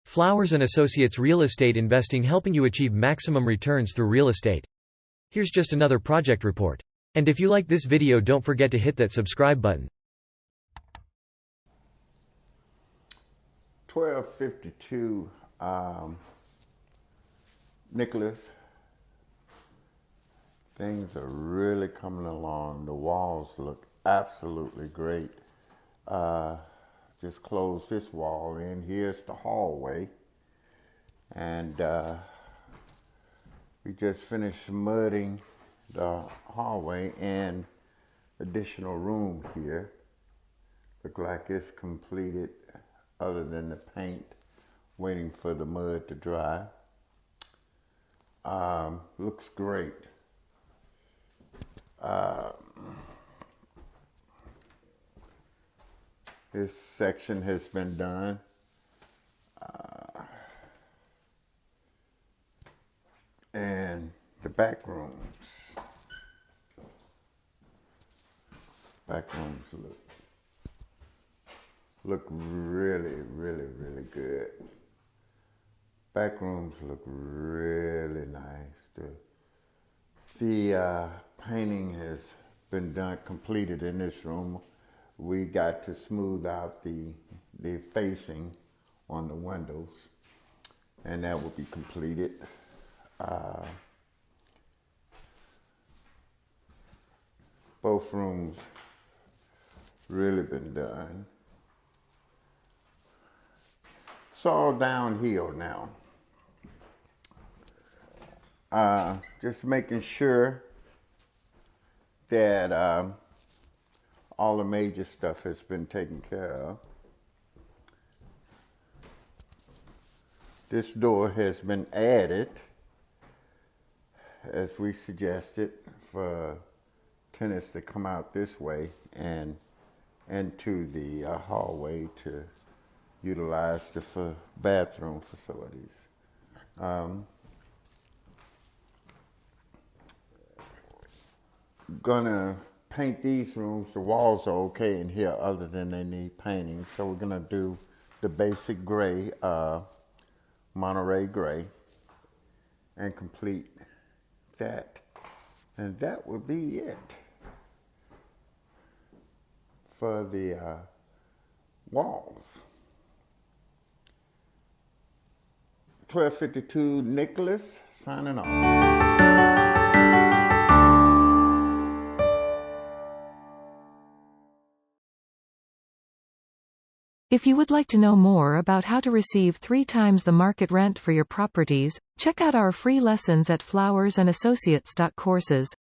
Flowers and Associates Real Estate Investing, helping you achieve maximum returns through real estate. Here's just another project report. And if you like this video, don't forget to hit that subscribe button. 1252 Nicholas. Things are really coming along. The walls look absolutely great. Just close this wall in. Here's the hallway. And we just finished mudding the hallway and additional room here. Look like it's completed other than the paint, waiting for the mud to dry. Looks great. This section has been done. And the back rooms. Look really, really, really good. Back rooms look really nice. The painting has been completed in this room. We got to smooth out the facing on the windows, and that will be completed. Both rooms really been done. It's all downhill now. Just making sure that all the major stuff has been taken care of. This door has been added, as we suggested, for tenants to come out this way and into the hallway to utilize the bathroom facilities. Gonna paint these rooms. The walls are okay in here other than they need painting. So we're gonna do the basic gray, Monterey gray, and complete that. And that will be it for the walls. 1252 Nicholas signing off. If you would like to know more about how to receive 3 times the market rent for your properties, check out our free lessons at flowersandassociates.courses.